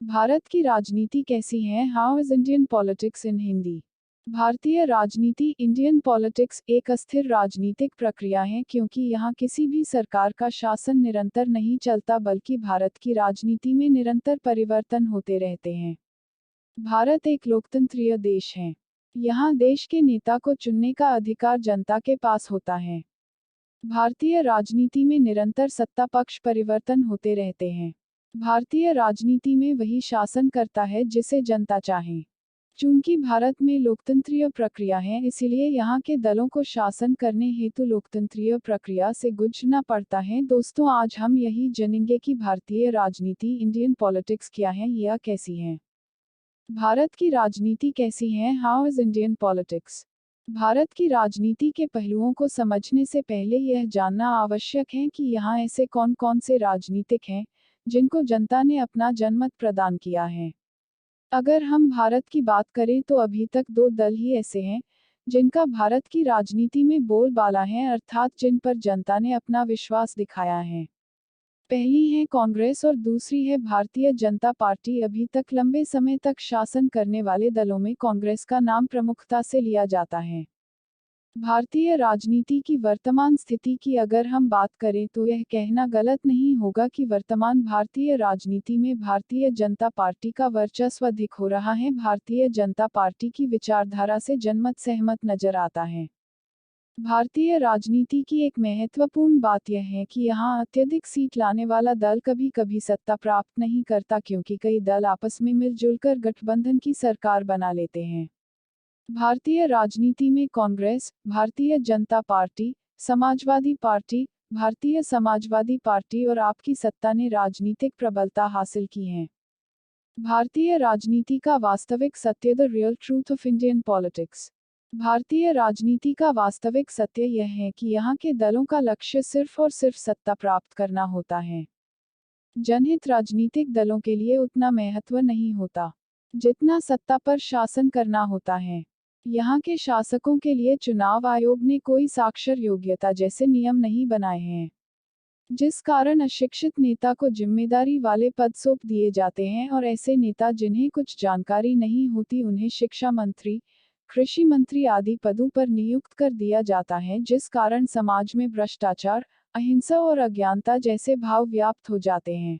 भारत की राजनीति कैसी है? How is Indian politics in Hindi? भारतीय राजनीति इंडियन पॉलिटिक्स एक अस्थिर राजनीतिक प्रक्रिया है क्योंकि यहाँ किसी भी सरकार का शासन निरंतर नहीं चलता बल्कि भारत की राजनीति में निरंतर परिवर्तन होते रहते हैं। भारत एक लोकतंत्रीय देश है। यहाँ देश के नेता को चुनने का अधिकार जनता के पास होता है। भारतीय राजनीति में निरंतर सत्ता पक्ष परिवर्तन होते रहते हैं। भारतीय राजनीति में वही शासन करता है जिसे जनता चाहे। चूंकि भारत में लोकतंत्रीय प्रक्रिया है इसलिए यहाँ के दलों को शासन करने हेतु लोकतंत्रीय प्रक्रिया से गुजरना पड़ता है। दोस्तों, आज हम यही जानेंगे कि भारतीय राजनीति इंडियन पॉलिटिक्स क्या है या कैसी है। भारत की राजनीति कैसी है? How is Indian politics? Bharat की राजनीति के पहलुओं को समझने से पहले यह जानना आवश्यक है कि यहाँ ऐसे कौन कौन से राजनीतिक हैं जिनको जनता ने अपना जनमत प्रदान किया है। अगर हम भारत की बात करें तो अभी तक दो दल ही ऐसे हैं जिनका भारत की राजनीति में बोलबाला है, अर्थात जिन पर जनता ने अपना विश्वास दिखाया है। पहली है कांग्रेस और दूसरी है भारतीय जनता पार्टी। अभी तक लंबे समय तक शासन करने वाले दलों में कांग्रेस का नाम प्रमुखता से लिया जाता है। भारतीय राजनीति की वर्तमान स्थिति की अगर हम बात करें तो यह कहना गलत नहीं होगा कि वर्तमान भारतीय राजनीति में भारतीय जनता पार्टी का वर्चस्व अधिक हो रहा है। भारतीय जनता पार्टी की विचारधारा से जनमत सहमत नजर आता है। भारतीय राजनीति की एक महत्वपूर्ण बात यह है कि यहाँ अत्यधिक सीट लाने वाला दल कभी कभी सत्ता प्राप्त नहीं करता क्योंकि कई दल आपस में मिलजुल कर गठबंधन की सरकार बना लेते हैं। भारतीय राजनीति में कांग्रेस, भारतीय जनता पार्टी, समाजवादी पार्टी, भारतीय समाजवादी पार्टी और आप की सत्ता ने राजनीतिक प्रबलता हासिल की है। भारतीय राजनीति का वास्तविक सत्य, the real truth of Indian politics. भारतीय राजनीति का वास्तविक सत्य यह है कि यहाँ के दलों का लक्ष्य सिर्फ और सिर्फ सत्ता प्राप्त करना होता है। जनहित राजनीतिक दलों के लिए उतना महत्व नहीं होता जितना सत्ता पर शासन करना होता है। यहाँ के शासकों के लिए चुनाव आयोग ने कोई साक्षर योग्यता जैसे नियम नहीं बनाए हैं, जिस कारण अशिक्षित नेता को जिम्मेदारी वाले पद सौंप दिए जाते हैं और ऐसे नेता जिन्हें कुछ जानकारी नहीं होती उन्हें शिक्षा मंत्री, कृषि मंत्री आदि पदों पर नियुक्त कर दिया जाता है, जिस कारण समाज में भ्रष्टाचार, अहिंसा और अज्ञानता जैसे भाव व्याप्त हो जाते हैं।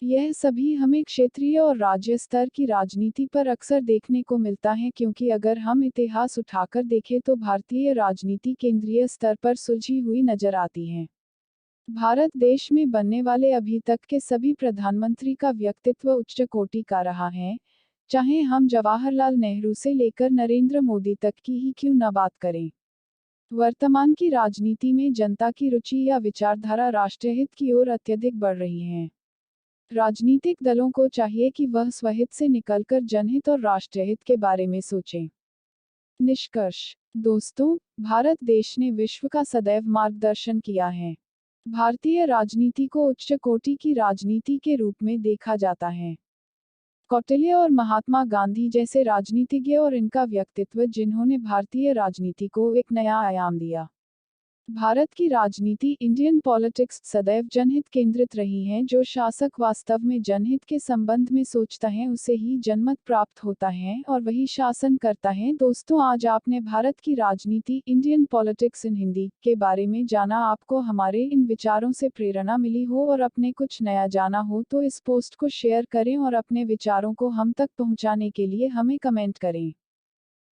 यह सभी हमें क्षेत्रीय और राज्य स्तर की राजनीति पर अक्सर देखने को मिलता है क्योंकि अगर हम इतिहास उठाकर देखें तो भारतीय राजनीति केंद्रीय स्तर पर सुलझी हुई नजर आती है। भारत देश में बनने वाले अभी तक के सभी प्रधानमंत्री का व्यक्तित्व उच्च कोटि का रहा है, चाहे हम जवाहरलाल नेहरू से लेकर नरेंद्र मोदी तक की ही क्यों न बात करें। वर्तमान की राजनीति में जनता की रुचि या विचारधारा राष्ट्रहित की ओर अत्यधिक बढ़ रही है। राजनीतिक दलों को चाहिए कि वह स्वहित से निकलकर जनहित और राष्ट्रहित के बारे में सोचें। निष्कर्ष। दोस्तों, भारत देश ने विश्व का सदैव मार्गदर्शन किया है। भारतीय राजनीति को उच्च कोटि की राजनीति के रूप में देखा जाता है। कौटिल्य और महात्मा गांधी जैसे राजनीतिज्ञ और इनका व्यक्तित्व जिन्होंने भारतीय राजनीति को एक नया आयाम दिया। भारत की राजनीति इंडियन पॉलिटिक्स सदैव जनहित केंद्रित रही है। जो शासक वास्तव में जनहित के संबंध में सोचता है उसे ही जनमत प्राप्त होता है और वही शासन करता है। दोस्तों, आज आपने भारत की राजनीति इंडियन पॉलिटिक्स इन हिंदी के बारे में जाना। आपको हमारे इन विचारों से प्रेरणा मिली हो और अपने कुछ नया जाना हो तो इस पोस्ट को शेयर करें और अपने विचारों को हम तक पहुंचाने के लिए हमें कमेंट करें।